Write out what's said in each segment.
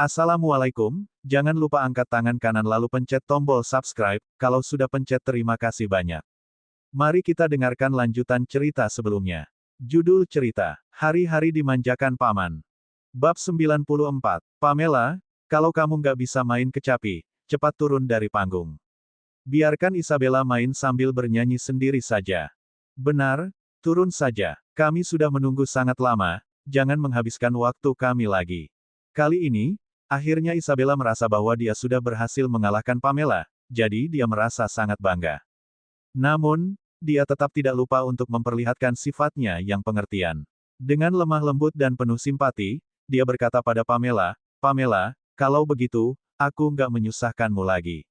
Assalamualaikum, jangan lupa angkat tangan kanan lalu pencet tombol subscribe, kalau sudah pencet terima kasih banyak. Mari kita dengarkan lanjutan cerita sebelumnya. Judul cerita, Hari-hari Dimanjakan Paman. Bab 94, Pamela, kalau kamu nggak bisa main kecapi, cepat turun dari panggung. Biarkan Isabella main sambil bernyanyi sendiri saja. Benar, turun saja, kami sudah menunggu sangat lama, jangan menghabiskan waktu kami lagi. Kali ini, akhirnya Isabella merasa bahwa dia sudah berhasil mengalahkan Pamela, jadi dia merasa sangat bangga. Namun, dia tetap tidak lupa untuk memperlihatkan sifatnya yang pengertian. Dengan lemah lembut dan penuh simpati, dia berkata pada Pamela, "Pamela, kalau begitu, aku nggak menyusahkanmu lagi.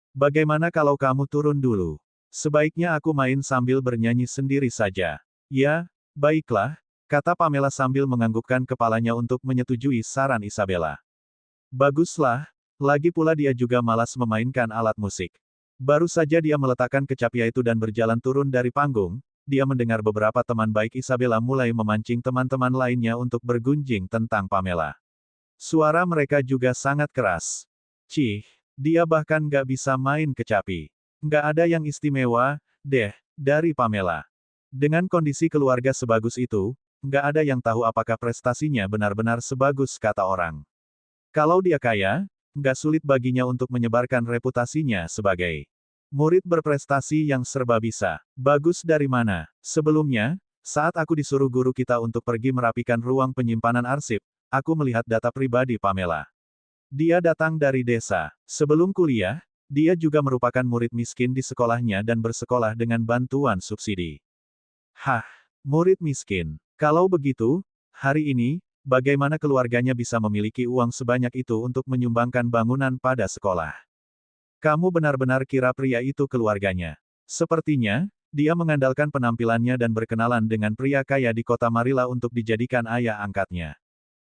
Bagaimana kalau kamu turun dulu? Sebaiknya aku main sambil bernyanyi sendiri saja." "Ya, baiklah," kata Pamela sambil menganggukkan kepalanya untuk menyetujui saran Isabella. Baguslah, lagi pula dia juga malas memainkan alat musik. Baru saja dia meletakkan kecapi itu dan berjalan turun dari panggung, dia mendengar beberapa teman baik Isabella mulai memancing teman-teman lainnya untuk bergunjing tentang Pamela. Suara mereka juga sangat keras. "Cih, dia bahkan nggak bisa main kecapi. Nggak ada yang istimewa, deh, dari Pamela. Dengan kondisi keluarga sebagus itu, nggak ada yang tahu apakah prestasinya benar-benar sebagus kata orang. Kalau dia kaya, nggak sulit baginya untuk menyebarkan reputasinya sebagai murid berprestasi yang serba bisa. Bagus dari mana? Sebelumnya, saat aku disuruh guru kita untuk pergi merapikan ruang penyimpanan arsip, aku melihat data pribadi Pamela. Dia datang dari desa. Sebelum kuliah, dia juga merupakan murid miskin di sekolahnya dan bersekolah dengan bantuan subsidi." "Hah, murid miskin. Kalau begitu, hari ini, bagaimana keluarganya bisa memiliki uang sebanyak itu untuk menyumbangkan bangunan pada sekolah? Kamu benar-benar kira pria itu keluarganya? Sepertinya, dia mengandalkan penampilannya dan berkenalan dengan pria kaya di kota Marila untuk dijadikan ayah angkatnya.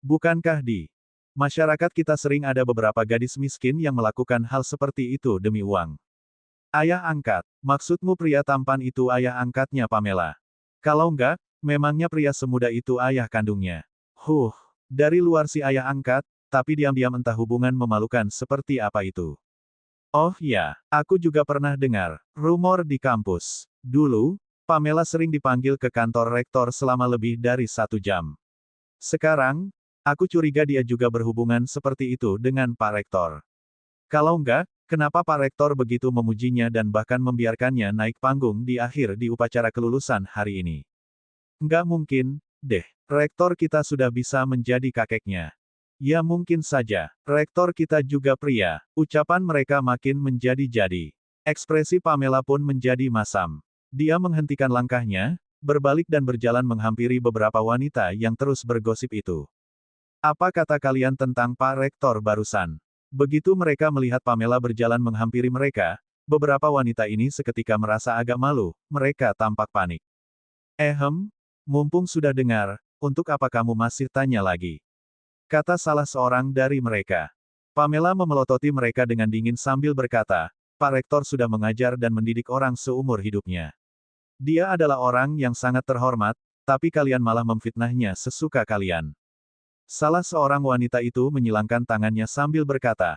Bukankah di masyarakat kita sering ada beberapa gadis miskin yang melakukan hal seperti itu demi uang?" "Ayah angkat, maksudmu pria tampan itu ayah angkatnya Pamela? Kalau enggak, memangnya pria semuda itu ayah kandungnya?" Dari luar si ayah angkat, tapi diam-diam entah hubungan memalukan seperti apa itu. "Oh ya, aku juga pernah dengar rumor di kampus. Dulu, Pamela sering dipanggil ke kantor rektor selama lebih dari 1 jam. Sekarang, aku curiga dia juga berhubungan seperti itu dengan Pak Rektor. Kalau enggak, kenapa Pak Rektor begitu memujinya dan bahkan membiarkannya naik panggung di akhir di upacara kelulusan hari ini? Enggak mungkin, deh. Rektor kita sudah bisa menjadi kakeknya. Ya mungkin saja, rektor kita juga pria." Ucapan mereka makin menjadi-jadi. Ekspresi Pamela pun menjadi masam. Dia menghentikan langkahnya, berbalik dan berjalan menghampiri beberapa wanita yang terus bergosip itu. "Apa kata kalian tentang Pak Rektor barusan?" Begitu mereka melihat Pamela berjalan menghampiri mereka, beberapa wanita ini seketika merasa agak malu, mereka tampak panik. Mumpung sudah dengar, untuk apa kamu masih tanya lagi?" kata salah seorang dari mereka. Pamela memelototi mereka dengan dingin sambil berkata, "Pak Rektor sudah mengajar dan mendidik orang seumur hidupnya. Dia adalah orang yang sangat terhormat, tapi kalian malah memfitnahnya sesuka kalian." Salah seorang wanita itu menyilangkan tangannya sambil berkata,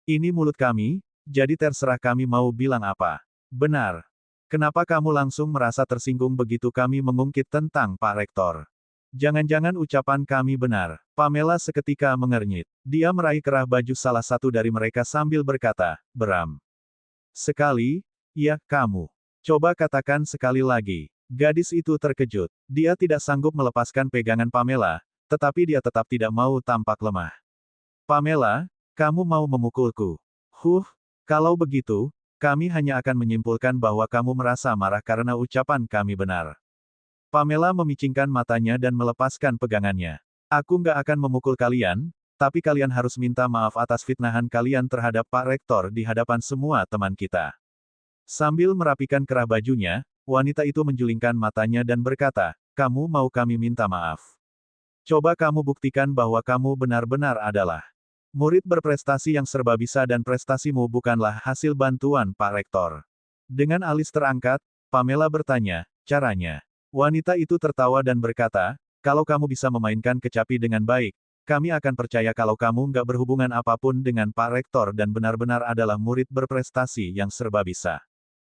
Ini mulut kami, jadi terserah kami mau bilang apa." "Benar. Kenapa kamu langsung merasa tersinggung begitu kami mengungkit tentang Pak Rektor? Jangan-jangan ucapan kami benar?" Pamela seketika mengernyit. Dia meraih kerah baju salah satu dari mereka sambil berkata, "Beram. Sekali, ya, kamu. Coba katakan sekali lagi." Gadis itu terkejut. Dia tidak sanggup melepaskan pegangan Pamela, tetapi dia tetap tidak mau tampak lemah. "Pamela, kamu mau memukulku? Kalau begitu, kami hanya akan menyimpulkan bahwa kamu merasa marah karena ucapan kami benar." Pamela memicingkan matanya dan melepaskan pegangannya. "Aku nggak akan memukul kalian, tapi kalian harus minta maaf atas fitnahan kalian terhadap Pak Rektor di hadapan semua teman kita." Sambil merapikan kerah bajunya, wanita itu menjulingkan matanya dan berkata, "Kamu mau kami minta maaf? Coba kamu buktikan bahwa kamu benar-benar adalah murid berprestasi yang serba bisa dan prestasimu bukanlah hasil bantuan Pak Rektor." Dengan alis terangkat, Pamela bertanya, "Caranya?" Wanita itu tertawa dan berkata, "Kalau kamu bisa memainkan kecapi dengan baik, kami akan percaya kalau kamu nggak berhubungan apapun dengan Pak Rektor dan benar-benar adalah murid berprestasi yang serba bisa.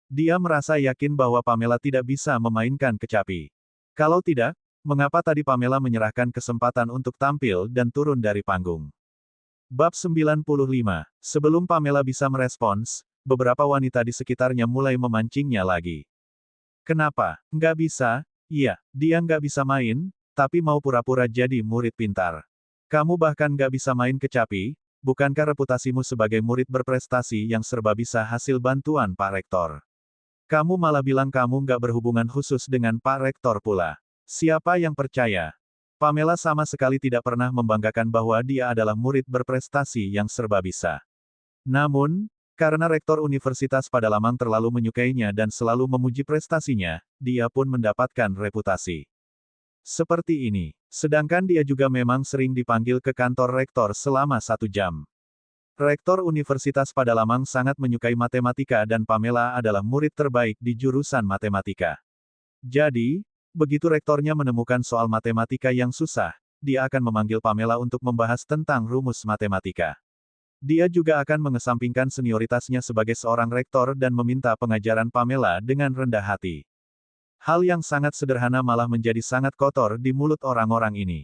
Dia merasa yakin bahwa Pamela tidak bisa memainkan kecapi. Kalau tidak, mengapa tadi Pamela menyerahkan kesempatan untuk tampil dan turun dari panggung? Bab 95. Sebelum Pamela bisa merespons, beberapa wanita di sekitarnya mulai memancingnya lagi. Kenapa? Nggak bisa? Iya, dia nggak bisa main, tapi mau pura-pura jadi murid pintar. Kamu bahkan nggak bisa main kecapi, bukankah reputasimu sebagai murid berprestasi yang serba bisa hasil bantuan Pak Rektor? Kamu malah bilang kamu nggak berhubungan khusus dengan Pak Rektor pula. Siapa yang percaya? Pamela sama sekali tidak pernah membanggakan bahwa dia adalah murid berprestasi yang serba bisa. Namun, karena Rektor Universitas Padalamang terlalu menyukainya dan selalu memuji prestasinya, dia pun mendapatkan reputasi seperti ini. Sedangkan dia juga memang sering dipanggil ke kantor rektor selama 1 jam. Rektor Universitas Padalamang sangat menyukai matematika dan Pamela adalah murid terbaik di jurusan matematika. Jadi, begitu rektornya menemukan soal matematika yang susah, dia akan memanggil Pamela untuk membahas tentang rumus matematika. Dia juga akan mengesampingkan senioritasnya sebagai seorang rektor dan meminta pengajaran Pamela dengan rendah hati. Hal yang sangat sederhana malah menjadi sangat kotor di mulut orang-orang ini.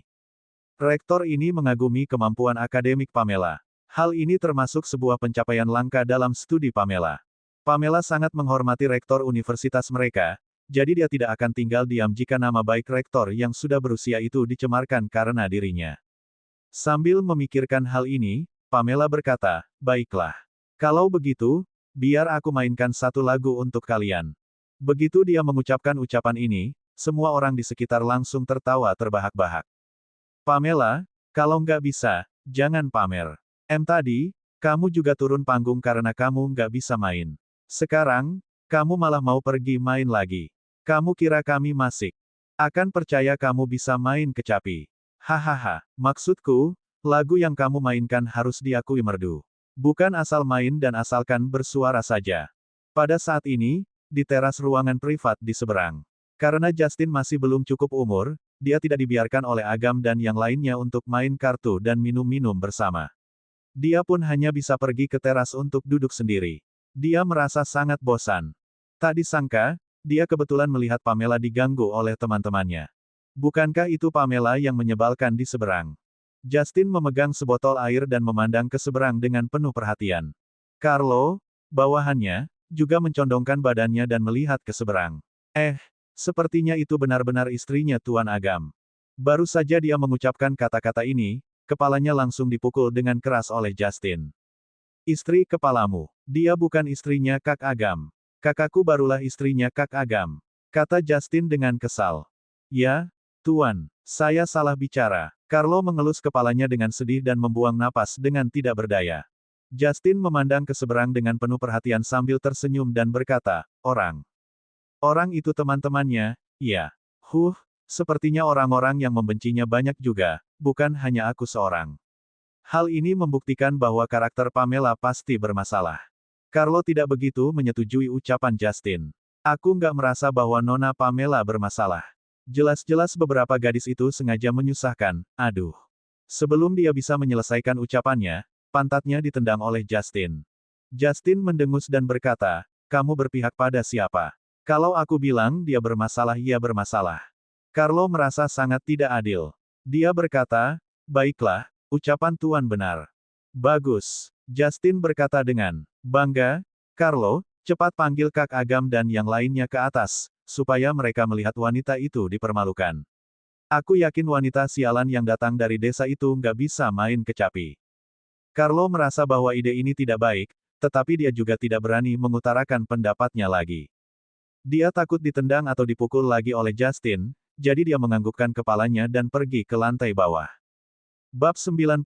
Rektor ini mengagumi kemampuan akademik Pamela. Hal ini termasuk sebuah pencapaian langka dalam studi Pamela. Pamela sangat menghormati rektor universitas mereka, jadi dia tidak akan tinggal diam jika nama baik rektor yang sudah berusia itu dicemarkan karena dirinya. Sambil memikirkan hal ini, Pamela berkata, "Baiklah. Kalau begitu, biar aku mainkan satu lagu untuk kalian." Begitu dia mengucapkan ucapan ini, semua orang di sekitar langsung tertawa terbahak-bahak. Pamela, kalau nggak bisa, jangan pamer. Tadi, kamu juga turun panggung karena kamu nggak bisa main. Sekarang, kamu malah mau pergi main lagi. Kamu kira kami masik akan percaya kamu bisa main kecapi? Hahaha, maksudku, lagu yang kamu mainkan harus diakui merdu. Bukan asal main dan asalkan bersuara saja. Pada saat ini, di teras ruangan privat di seberang. Karena Justin masih belum cukup umur, dia tidak dibiarkan oleh Agam dan yang lainnya untuk main kartu dan minum-minum bersama. Dia pun hanya bisa pergi ke teras untuk duduk sendiri. Dia merasa sangat bosan. Tak disangka, dia kebetulan melihat Pamela diganggu oleh teman-temannya. Bukankah itu Pamela yang menyebalkan di seberang? Justin memegang sebotol air dan memandang ke seberang dengan penuh perhatian. Carlo, bawahannya, juga mencondongkan badannya dan melihat ke seberang. Sepertinya itu benar-benar istrinya Tuan Agam. Baru saja dia mengucapkan kata-kata ini, kepalanya langsung dipukul dengan keras oleh Justin. Istri kepalamu. Dia bukan istrinya Kak Agam. Kakakku barulah istrinya Kak Agam, kata Justin dengan kesal. Ya, Tuan, saya salah bicara. Carlo mengelus kepalanya dengan sedih dan membuang napas dengan tidak berdaya. Justin memandang ke seberang dengan penuh perhatian sambil tersenyum dan berkata, orang itu teman-temannya, iya. Sepertinya orang-orang yang membencinya banyak juga, bukan hanya aku seorang. Hal ini membuktikan bahwa karakter Pamela pasti bermasalah. Carlo tidak begitu menyetujui ucapan Justin. Aku nggak merasa bahwa Nona Pamela bermasalah. Jelas-jelas beberapa gadis itu sengaja menyusahkan, aduh. Sebelum dia bisa menyelesaikan ucapannya, pantatnya ditendang oleh Justin. Justin mendengus dan berkata, kamu berpihak pada siapa? Kalau aku bilang dia bermasalah, ia bermasalah. Carlo merasa sangat tidak adil. Dia berkata, baiklah, ucapan Tuan benar. Bagus. Justin berkata dengan bangga, Carlo, cepat panggil Kak Agam dan yang lainnya ke atas, supaya mereka melihat wanita itu dipermalukan. Aku yakin wanita sialan yang datang dari desa itu nggak bisa main kecapi. Carlo merasa bahwa ide ini tidak baik, tetapi dia juga tidak berani mengutarakan pendapatnya lagi. Dia takut ditendang atau dipukul lagi oleh Justin, jadi dia menganggukkan kepalanya dan pergi ke lantai bawah. Bab 96.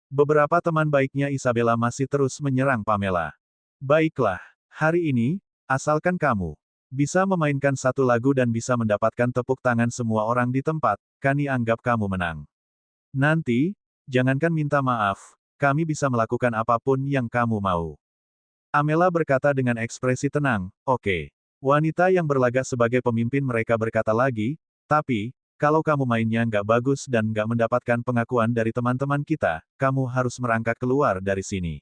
Beberapa teman baiknya Isabella masih terus menyerang Pamela. Baiklah, hari ini, asalkan kamu bisa memainkan satu lagu dan bisa mendapatkan tepuk tangan semua orang di tempat, kami anggap kamu menang. Nanti, jangankan minta maaf, kami bisa melakukan apapun yang kamu mau. Amela berkata dengan ekspresi tenang, oke. Wanita yang berlagak sebagai pemimpin mereka berkata lagi, tapi, kalau kamu mainnya nggak bagus dan nggak mendapatkan pengakuan dari teman-teman kita, kamu harus merangkak keluar dari sini.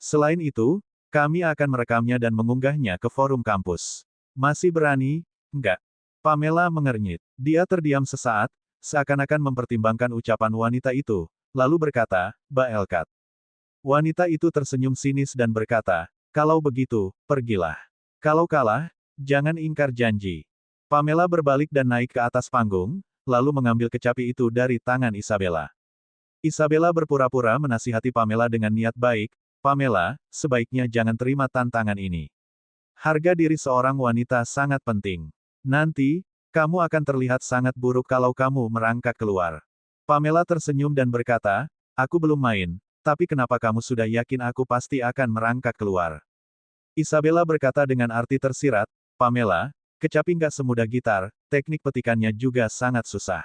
Selain itu, kami akan merekamnya dan mengunggahnya ke forum kampus. Masih berani? Enggak. Pamela mengernyit. Dia terdiam sesaat, seakan-akan mempertimbangkan ucapan wanita itu, lalu berkata, "Mbak Elkat." Wanita itu tersenyum sinis dan berkata, "Kalau begitu, pergilah. Kalau kalah, jangan ingkar janji." Pamela berbalik dan naik ke atas panggung, lalu mengambil kecapi itu dari tangan Isabella. Isabella berpura-pura menasihati Pamela dengan niat baik, "Pamela, sebaiknya jangan terima tantangan ini. Harga diri seorang wanita sangat penting. Nanti, kamu akan terlihat sangat buruk kalau kamu merangkak keluar." Pamela tersenyum dan berkata, "Aku belum main, tapi kenapa kamu sudah yakin aku pasti akan merangkak keluar?" Isabella berkata dengan arti tersirat, "Pamela, kecapi nggak semudah gitar, teknik petikannya juga sangat susah.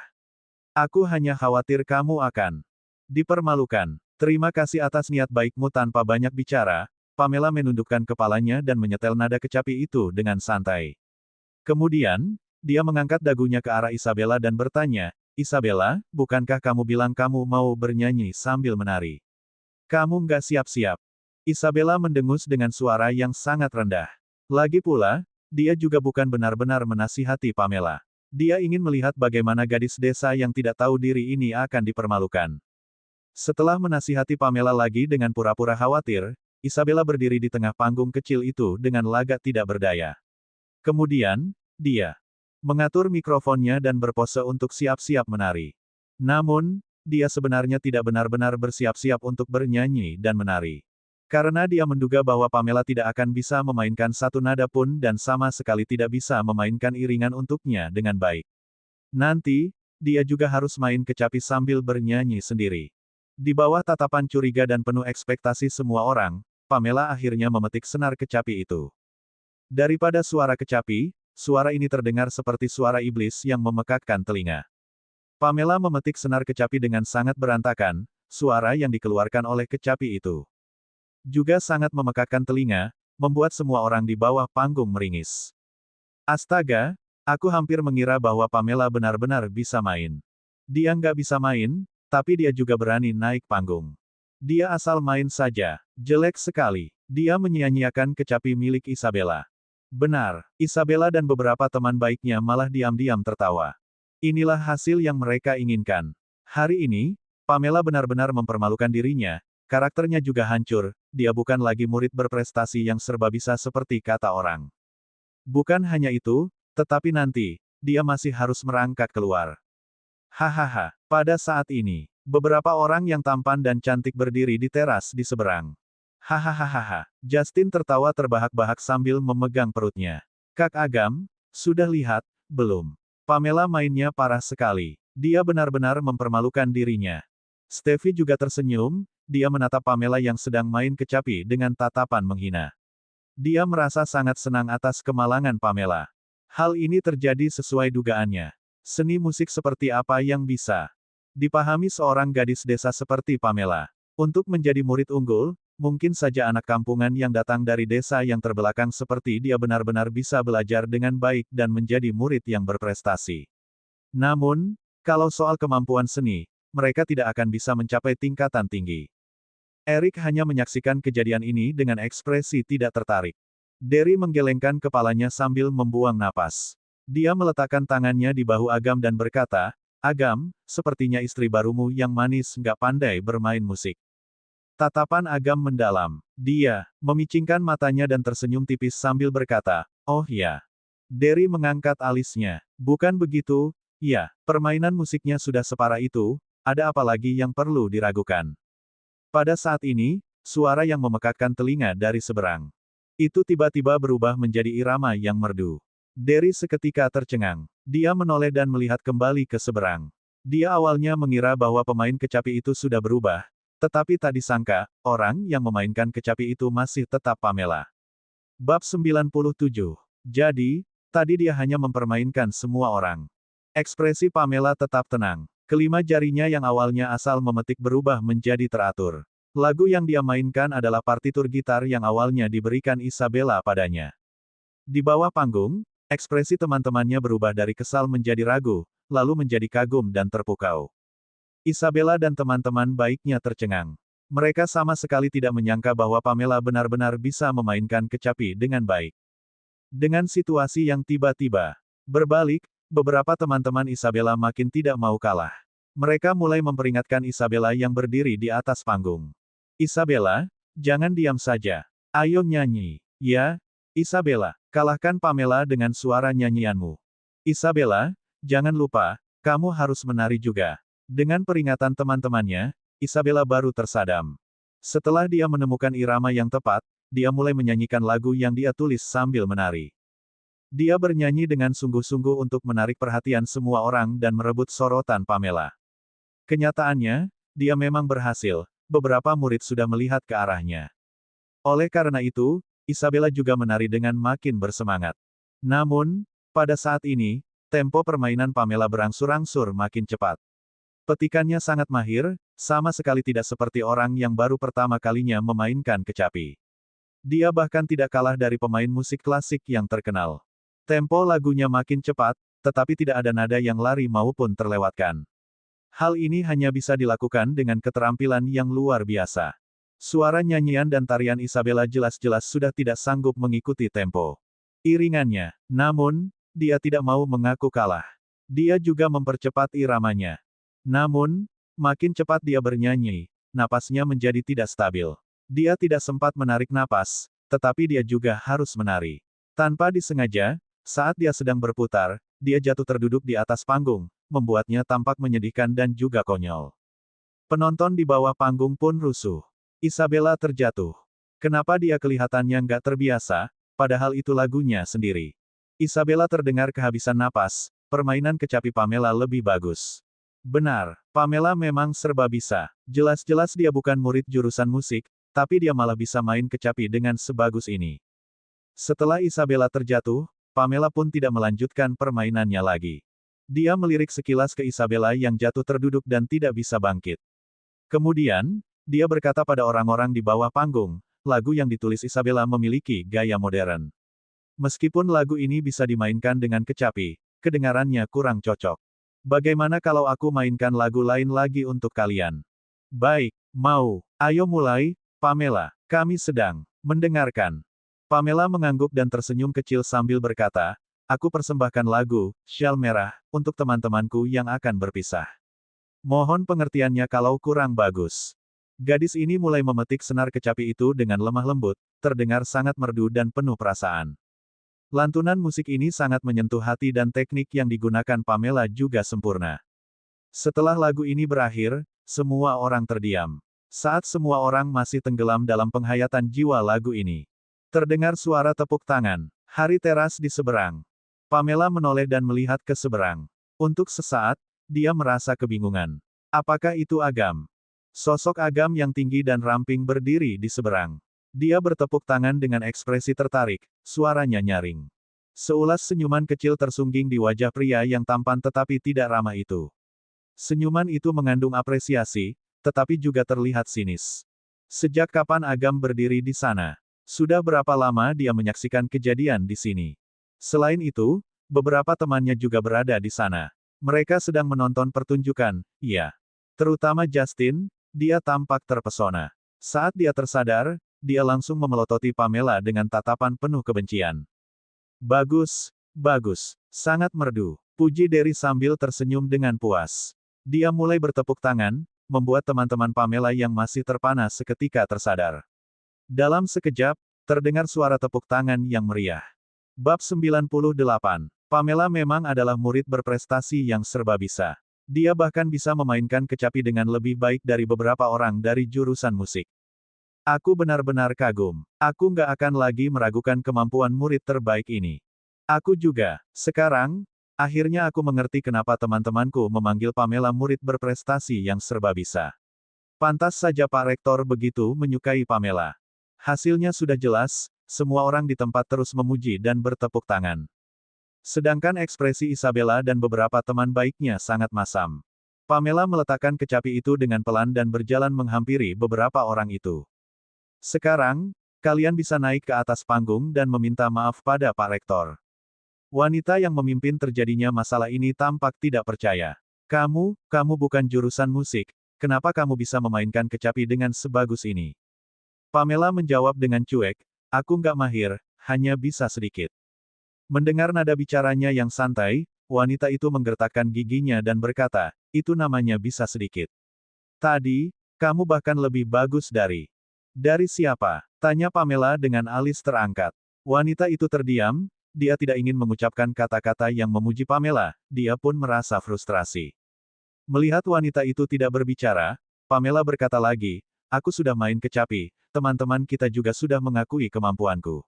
Aku hanya khawatir kamu akan dipermalukan." "Terima kasih atas niat baikmu." Tanpa banyak bicara, Pamela menundukkan kepalanya dan menyetel nada kecapi itu dengan santai. Kemudian, dia mengangkat dagunya ke arah Isabella dan bertanya, "Isabella, bukankah kamu bilang kamu mau bernyanyi sambil menari? Kamu nggak siap-siap?" Isabella mendengus dengan suara yang sangat rendah. Lagi pula, dia juga bukan benar-benar menasihati Pamela. Dia ingin melihat bagaimana gadis desa yang tidak tahu diri ini akan dipermalukan. Setelah menasihati Pamela lagi dengan pura-pura khawatir, Isabella berdiri di tengah panggung kecil itu dengan lagak tidak berdaya. Kemudian, dia mengatur mikrofonnya dan berpose untuk siap-siap menari. Namun, dia sebenarnya tidak benar-benar bersiap-siap untuk bernyanyi dan menari. Karena dia menduga bahwa Pamela tidak akan bisa memainkan satu nada pun dan sama sekali tidak bisa memainkan iringan untuknya dengan baik. Nanti, dia juga harus main kecapi sambil bernyanyi sendiri. Di bawah tatapan curiga dan penuh ekspektasi semua orang, Pamela akhirnya memetik senar kecapi itu. Daripada suara kecapi, suara ini terdengar seperti suara iblis yang memekakkan telinga. Pamela memetik senar kecapi dengan sangat berantakan, suara yang dikeluarkan oleh kecapi itu juga sangat memekakkan telinga, membuat semua orang di bawah panggung meringis. Astaga, aku hampir mengira bahwa Pamela benar-benar bisa main. Dia nggak bisa main, tapi dia juga berani naik panggung. Dia asal main saja. Jelek sekali. Dia menyia-nyiakan kecapi milik Isabella. Benar, Isabella dan beberapa teman baiknya malah diam-diam tertawa. Inilah hasil yang mereka inginkan. Hari ini, Pamela benar-benar mempermalukan dirinya, karakternya juga hancur, dia bukan lagi murid berprestasi yang serba bisa seperti kata orang. Bukan hanya itu, tetapi nanti, dia masih harus merangkak keluar. Hahaha, pada saat ini, beberapa orang yang tampan dan cantik berdiri di teras di seberang. Hahaha, Justin tertawa terbahak-bahak sambil memegang perutnya. "Kak Agam, sudah lihat, belum? Pamela mainnya parah sekali. Dia benar-benar mempermalukan dirinya." Steffi juga tersenyum, dia menatap Pamela yang sedang main kecapi dengan tatapan menghina. Dia merasa sangat senang atas kemalangan Pamela. Hal ini terjadi sesuai dugaannya. Seni musik seperti apa yang bisa dipahami seorang gadis desa seperti Pamela? Untuk menjadi murid unggul, mungkin saja anak kampungan yang datang dari desa yang terbelakang seperti dia benar-benar bisa belajar dengan baik dan menjadi murid yang berprestasi. Namun, kalau soal kemampuan seni, mereka tidak akan bisa mencapai tingkatan tinggi. Eric hanya menyaksikan kejadian ini dengan ekspresi tidak tertarik. Derry menggelengkan kepalanya sambil membuang napas. Dia meletakkan tangannya di bahu Agam dan berkata, "Agam, sepertinya istri barumu yang manis nggak pandai bermain musik." Tatapan Agam mendalam. Dia memicingkan matanya dan tersenyum tipis sambil berkata, "Oh ya." Derry mengangkat alisnya. "Bukan begitu, ya, permainan musiknya sudah separah itu, ada apa lagi yang perlu diragukan?" Pada saat ini, suara yang memekakkan telinga dari seberang itu tiba-tiba berubah menjadi irama yang merdu. Derry seketika tercengang. Dia menoleh dan melihat kembali ke seberang. Dia awalnya mengira bahwa pemain kecapi itu sudah berubah, tetapi tak disangka, orang yang memainkan kecapi itu masih tetap Pamela. Bab 97. Jadi, tadi dia hanya mempermainkan semua orang. Ekspresi Pamela tetap tenang. Kelima jarinya yang awalnya asal memetik berubah menjadi teratur. Lagu yang dia mainkan adalah partitur gitar yang awalnya diberikan Isabella padanya. Di bawah panggung, ekspresi teman-temannya berubah dari kesal menjadi ragu, lalu menjadi kagum dan terpukau. Isabella dan teman-teman baiknya tercengang. Mereka sama sekali tidak menyangka bahwa Pamela benar-benar bisa memainkan kecapi dengan baik. Dengan situasi yang tiba-tiba berbalik, beberapa teman-teman Isabella makin tidak mau kalah. Mereka mulai memperingatkan Isabella yang berdiri di atas panggung. Isabella, jangan diam saja. Ayo nyanyi. Ya, Isabella, kalahkan Pamela dengan suara nyanyianmu. Isabella, jangan lupa, kamu harus menari juga. Dengan peringatan teman-temannya, Isabella baru tersadam. Setelah dia menemukan irama yang tepat, dia mulai menyanyikan lagu yang dia tulis sambil menari. Dia bernyanyi dengan sungguh-sungguh untuk menarik perhatian semua orang dan merebut sorotan Pamela. Kenyataannya, dia memang berhasil, beberapa murid sudah melihat ke arahnya. Oleh karena itu, Isabella juga menari dengan makin bersemangat. Namun, pada saat ini, tempo permainan Pamela berangsur-angsur makin cepat. Petikannya sangat mahir, sama sekali tidak seperti orang yang baru pertama kalinya memainkan kecapi. Dia bahkan tidak kalah dari pemain musik klasik yang terkenal. Tempo lagunya makin cepat, tetapi tidak ada nada yang lari maupun terlewatkan. Hal ini hanya bisa dilakukan dengan keterampilan yang luar biasa. Suara nyanyian dan tarian Isabella jelas-jelas sudah tidak sanggup mengikuti tempo iringannya. Namun, dia tidak mau mengaku kalah. Dia juga mempercepat iramanya. Namun, makin cepat dia bernyanyi, napasnya menjadi tidak stabil. Dia tidak sempat menarik napas, tetapi dia juga harus menari. Tanpa disengaja, saat dia sedang berputar, dia jatuh terduduk di atas panggung, membuatnya tampak menyedihkan dan juga konyol. Penonton di bawah panggung pun rusuh. Isabella terjatuh. Kenapa dia kelihatannya nggak terbiasa, padahal itu lagunya sendiri. Isabella terdengar kehabisan napas, permainan kecapi Pamela lebih bagus. Benar, Pamela memang serba bisa. Jelas-jelas dia bukan murid jurusan musik, tapi dia malah bisa main kecapi dengan sebagus ini. Setelah Isabella terjatuh, Pamela pun tidak melanjutkan permainannya lagi. Dia melirik sekilas ke Isabella yang jatuh terduduk dan tidak bisa bangkit. Kemudian, dia berkata pada orang-orang di bawah panggung, lagu yang ditulis Isabella memiliki gaya modern. Meskipun lagu ini bisa dimainkan dengan kecapi, kedengarannya kurang cocok. Bagaimana kalau aku mainkan lagu lain lagi untuk kalian? Baik, mau. Ayo mulai, Pamela. Kami sedang mendengarkan. Pamela mengangguk dan tersenyum kecil sambil berkata, aku persembahkan lagu, Syal Merah, untuk teman-temanku yang akan berpisah. Mohon pengertiannya kalau kurang bagus. Gadis ini mulai memetik senar kecapi itu dengan lemah lembut, terdengar sangat merdu dan penuh perasaan. Lantunan musik ini sangat menyentuh hati dan teknik yang digunakan Pamela juga sempurna. Setelah lagu ini berakhir, semua orang terdiam. Saat semua orang masih tenggelam dalam penghayatan jiwa lagu ini, terdengar suara tepuk tangan. Hari teras di seberang. Pamela menoleh dan melihat ke seberang. Untuk sesaat, dia merasa kebingungan. Apakah itu Agam? Sosok Agam yang tinggi dan ramping berdiri di seberang. Dia bertepuk tangan dengan ekspresi tertarik, suaranya nyaring. Seulas senyuman kecil tersungging di wajah pria yang tampan tetapi tidak ramah itu. Senyuman itu mengandung apresiasi, tetapi juga terlihat sinis. Sejak kapan Agam berdiri di sana? Sudah berapa lama dia menyaksikan kejadian di sini? Selain itu, beberapa temannya juga berada di sana. Mereka sedang menonton pertunjukan, iya. Terutama Justin, dia tampak terpesona. Saat dia tersadar, dia langsung memelototi Pamela dengan tatapan penuh kebencian. Bagus, bagus, sangat merdu, puji Derry sambil tersenyum dengan puas. Dia mulai bertepuk tangan, membuat teman-teman Pamela yang masih terpana seketika tersadar. Dalam sekejap, terdengar suara tepuk tangan yang meriah. Bab 98. Pamela memang adalah murid berprestasi yang serba bisa. Dia bahkan bisa memainkan kecapi dengan lebih baik dari beberapa orang dari jurusan musik. Aku benar-benar kagum. Aku nggak akan lagi meragukan kemampuan murid terbaik ini. Aku juga. Sekarang, akhirnya aku mengerti kenapa teman-temanku memanggil Pamela murid berprestasi yang serba bisa. Pantas saja Pak Rektor begitu menyukai Pamela. Hasilnya sudah jelas, semua orang di tempat terus memuji dan bertepuk tangan. Sedangkan ekspresi Isabella dan beberapa teman baiknya sangat masam. Pamela meletakkan kecapi itu dengan pelan dan berjalan menghampiri beberapa orang itu. Sekarang, kalian bisa naik ke atas panggung dan meminta maaf pada Pak Rektor. Wanita yang memimpin terjadinya masalah ini tampak tidak percaya. Kamu bukan jurusan musik, kenapa kamu bisa memainkan kecapi dengan sebagus ini? Pamela menjawab dengan cuek, aku nggak mahir, hanya bisa sedikit. Mendengar nada bicaranya yang santai, wanita itu menggertakkan giginya dan berkata, itu namanya bisa sedikit. Tadi, kamu bahkan lebih bagus dari. Dari siapa? Tanya Pamela dengan alis terangkat. Wanita itu terdiam, dia tidak ingin mengucapkan kata-kata yang memuji Pamela, dia pun merasa frustrasi. Melihat wanita itu tidak berbicara, Pamela berkata lagi, aku sudah main kecapi, teman-teman kita juga sudah mengakui kemampuanku.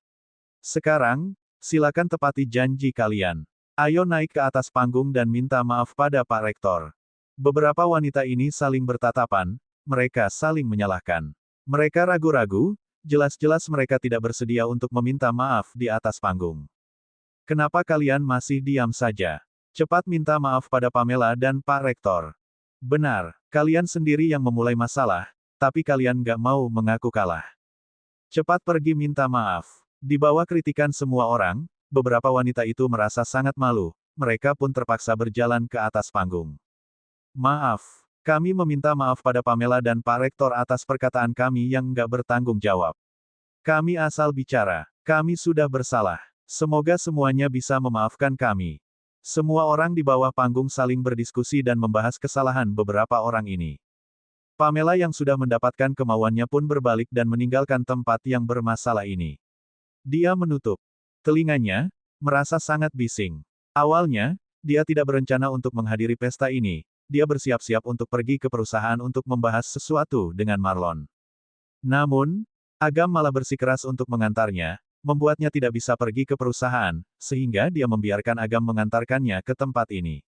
Sekarang, silakan tepati janji kalian. Ayo naik ke atas panggung dan minta maaf pada Pak Rektor. Beberapa wanita ini saling bertatapan, mereka saling menyalahkan. Mereka ragu-ragu, jelas-jelas mereka tidak bersedia untuk meminta maaf di atas panggung. Kenapa kalian masih diam saja? Cepat minta maaf pada Pamela dan Pak Rektor. Benar, kalian sendiri yang memulai masalah, tapi kalian nggak mau mengaku kalah. Cepat pergi minta maaf. Di bawah kritikan semua orang, beberapa wanita itu merasa sangat malu, mereka pun terpaksa berjalan ke atas panggung. Maaf, kami meminta maaf pada Pamela dan Pak Rektor atas perkataan kami yang nggak bertanggung jawab. Kami asal bicara, kami sudah bersalah. Semoga semuanya bisa memaafkan kami. Semua orang di bawah panggung saling berdiskusi dan membahas kesalahan beberapa orang ini. Pamela yang sudah mendapatkan kemauannya pun berbalik dan meninggalkan tempat yang bermasalah ini. Dia menutup telinganya, merasa sangat bising. Awalnya, dia tidak berencana untuk menghadiri pesta ini, dia bersiap-siap untuk pergi ke perusahaan untuk membahas sesuatu dengan Marlon. Namun, Agam malah bersikeras untuk mengantarnya, membuatnya tidak bisa pergi ke perusahaan, sehingga dia membiarkan Agam mengantarkannya ke tempat ini.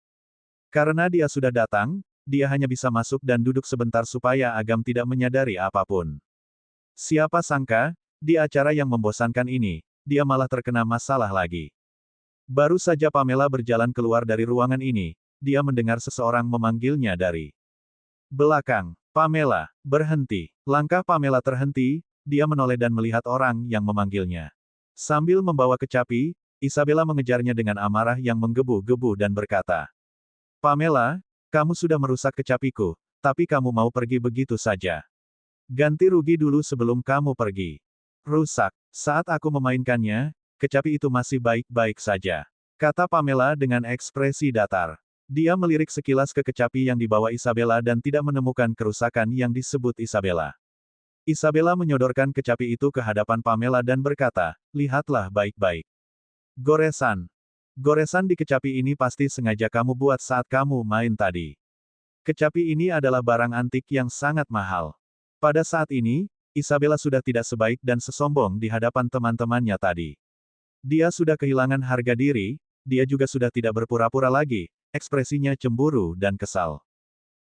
Karena dia sudah datang, dia hanya bisa masuk dan duduk sebentar supaya Agam tidak menyadari apapun. Siapa sangka, di acara yang membosankan ini, dia malah terkena masalah lagi. Baru saja Pamela berjalan keluar dari ruangan ini, dia mendengar seseorang memanggilnya dari belakang. Pamela, berhenti. Langkah Pamela terhenti, dia menoleh dan melihat orang yang memanggilnya. Sambil membawa kecapi, Isabella mengejarnya dengan amarah yang menggebu-gebu dan berkata, Pamela, kamu sudah merusak kecapiku, tapi kamu mau pergi begitu saja. Ganti rugi dulu sebelum kamu pergi. Rusak. Saat aku memainkannya, kecapi itu masih baik-baik saja. Kata Pamela dengan ekspresi datar. Dia melirik sekilas ke kecapi yang dibawa Isabella dan tidak menemukan kerusakan yang disebut Isabella. Isabella menyodorkan kecapi itu ke hadapan Pamela dan berkata, lihatlah baik-baik. Goresan. Goresan di kecapi ini pasti sengaja kamu buat saat kamu main tadi. Kecapi ini adalah barang antik yang sangat mahal. Pada saat ini, Isabella sudah tidak sebaik dan sesombong di hadapan teman-temannya tadi. Dia sudah kehilangan harga diri, dia juga sudah tidak berpura-pura lagi, ekspresinya cemburu dan kesal.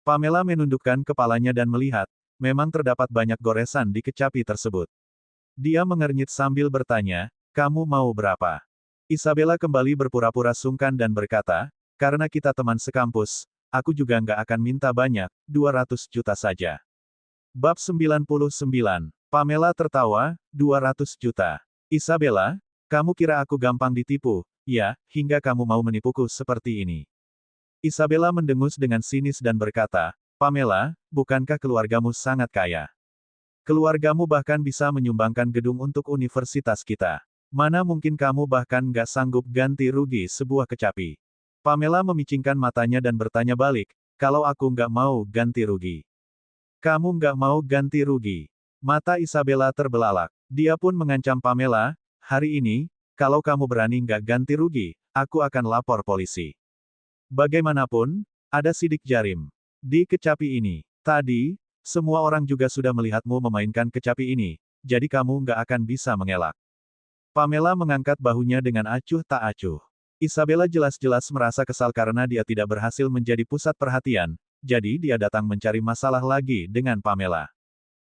Pamela menundukkan kepalanya dan melihat, memang terdapat banyak goresan di kecapi tersebut. Dia mengernyit sambil bertanya, kamu mau berapa? Isabella kembali berpura-pura sungkan dan berkata, karena kita teman sekampus, aku juga nggak akan minta banyak, 200 juta saja. Bab 99. Pamela tertawa, 200 juta. Isabella, kamu kira aku gampang ditipu, ya, hingga kamu mau menipuku seperti ini. Isabella mendengus dengan sinis dan berkata, Pamela, bukankah keluargamu sangat kaya? Keluargamu bahkan bisa menyumbangkan gedung untuk universitas kita. Mana mungkin kamu bahkan nggak sanggup ganti rugi sebuah kecapi? Pamela memicingkan matanya dan bertanya balik, kalau aku nggak mau ganti rugi. Kamu nggak mau ganti rugi. Mata Isabella terbelalak. Dia pun mengancam Pamela, hari ini, kalau kamu berani nggak ganti rugi, aku akan lapor polisi. Bagaimanapun, ada sidik jarim di kecapi ini. Tadi, semua orang juga sudah melihatmu memainkan kecapi ini, jadi kamu nggak akan bisa mengelak. Pamela mengangkat bahunya dengan acuh tak acuh. Isabella jelas-jelas merasa kesal karena dia tidak berhasil menjadi pusat perhatian, jadi dia datang mencari masalah lagi dengan Pamela.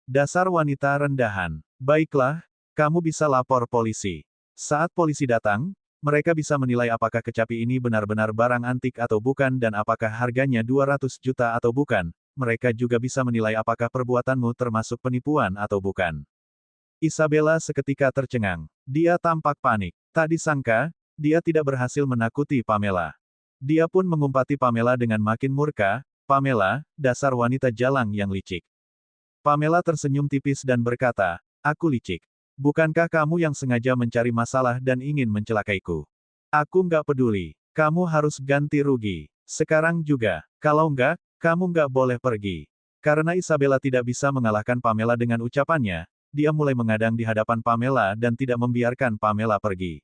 Dasar wanita rendahan. Baiklah, kamu bisa lapor polisi. Saat polisi datang, mereka bisa menilai apakah kecapi ini benar-benar barang antik atau bukan dan apakah harganya 200 juta atau bukan. Mereka juga bisa menilai apakah perbuatanmu termasuk penipuan atau bukan. Isabella seketika tercengang. Dia tampak panik. Tak disangka, dia tidak berhasil menakuti Pamela. Dia pun mengumpati Pamela dengan makin murka, "Pamela, dasar wanita jalang yang licik." Pamela tersenyum tipis dan berkata, "Aku licik. Bukankah kamu yang sengaja mencari masalah dan ingin mencelakaiku? Aku nggak peduli. Kamu harus ganti rugi. Sekarang juga. Kalau nggak, kamu nggak boleh pergi." Karena Isabella tidak bisa mengalahkan Pamela dengan ucapannya, dia mulai mengadang di hadapan Pamela dan tidak membiarkan Pamela pergi.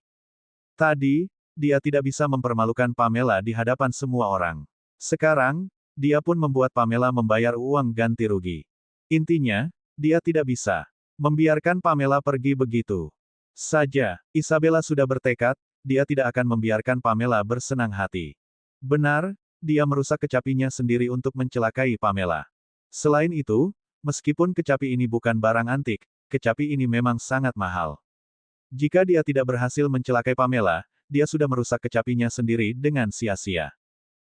Tadi, dia tidak bisa mempermalukan Pamela di hadapan semua orang. Sekarang, dia pun membuat Pamela membayar uang ganti rugi. Intinya, dia tidak bisa membiarkan Pamela pergi begitu saja. Isabella sudah bertekad, dia tidak akan membiarkan Pamela bersenang hati. Benar, dia merusak kecapinya sendiri untuk mencelakai Pamela. Selain itu, meskipun kecapi ini bukan barang antik, kecapi ini memang sangat mahal. Jika dia tidak berhasil mencelakai Pamela, dia sudah merusak kecapinya sendiri dengan sia-sia.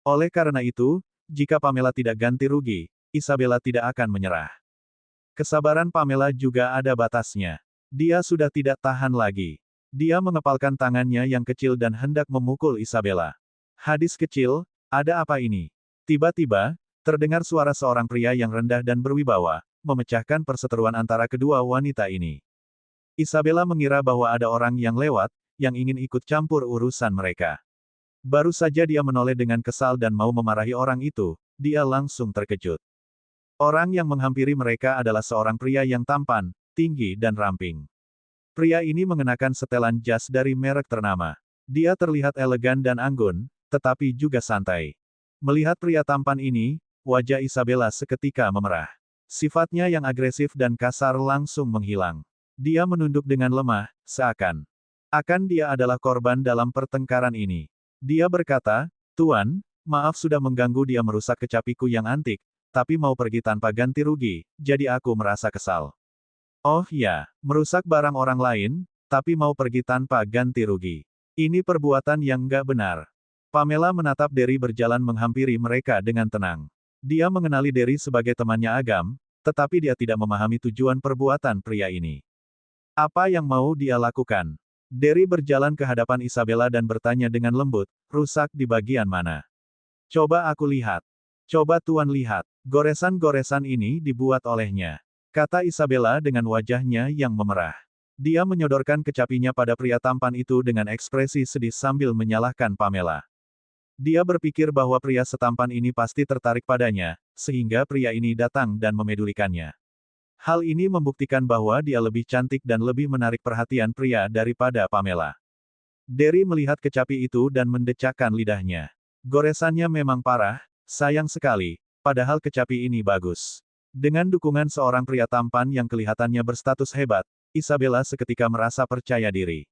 Oleh karena itu, jika Pamela tidak ganti rugi, Isabella tidak akan menyerah. Kesabaran Pamela juga ada batasnya. Dia sudah tidak tahan lagi. Dia mengepalkan tangannya yang kecil dan hendak memukul Isabella. "Hadis kecil, ada apa ini?" Tiba-tiba, terdengar suara seorang pria yang rendah dan berwibawa, memecahkan perseteruan antara kedua wanita ini. Isabella mengira bahwa ada orang yang lewat, yang ingin ikut campur urusan mereka. Baru saja dia menoleh dengan kesal dan mau memarahi orang itu, dia langsung terkejut. Orang yang menghampiri mereka adalah seorang pria yang tampan, tinggi dan ramping. Pria ini mengenakan setelan jas dari merek ternama. Dia terlihat elegan dan anggun, tetapi juga santai. Melihat pria tampan ini, wajah Isabella seketika memerah. Sifatnya yang agresif dan kasar langsung menghilang. Dia menunduk dengan lemah, seakan dia adalah korban dalam pertengkaran ini. Dia berkata, "Tuan, maaf sudah mengganggu." Dia merusak kecapiku yang antik, tapi mau pergi tanpa ganti rugi, jadi aku merasa kesal. "Oh ya, merusak barang orang lain, tapi mau pergi tanpa ganti rugi. Ini perbuatan yang nggak benar." Pamela menatap Derry berjalan menghampiri mereka dengan tenang. Dia mengenali Derry sebagai temannya Agam, tetapi dia tidak memahami tujuan perbuatan pria ini. Apa yang mau dia lakukan? Derry berjalan ke hadapan Isabella dan bertanya dengan lembut, "Rusak di bagian mana? Coba aku lihat." "Coba Tuan lihat. Goresan-goresan ini dibuat olehnya," kata Isabella dengan wajahnya yang memerah. Dia menyodorkan kecapinya pada pria tampan itu dengan ekspresi sedih sambil menyalahkan Pamela. Dia berpikir bahwa pria setampan ini pasti tertarik padanya, sehingga pria ini datang dan memedulikannya. Hal ini membuktikan bahwa dia lebih cantik dan lebih menarik perhatian pria daripada Pamela. Derry melihat kecapi itu dan mendecakkan lidahnya. Goresannya memang parah, sayang sekali, padahal kecapi ini bagus. Dengan dukungan seorang pria tampan yang kelihatannya berstatus hebat, Isabella seketika merasa percaya diri.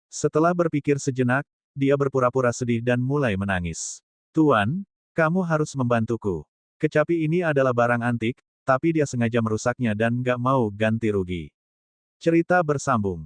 Setelah berpikir sejenak, dia berpura-pura sedih dan mulai menangis. "Tuan, kamu harus membantuku. Kecapi ini adalah barang antik, tapi dia sengaja merusaknya dan nggak mau ganti rugi." Cerita bersambung.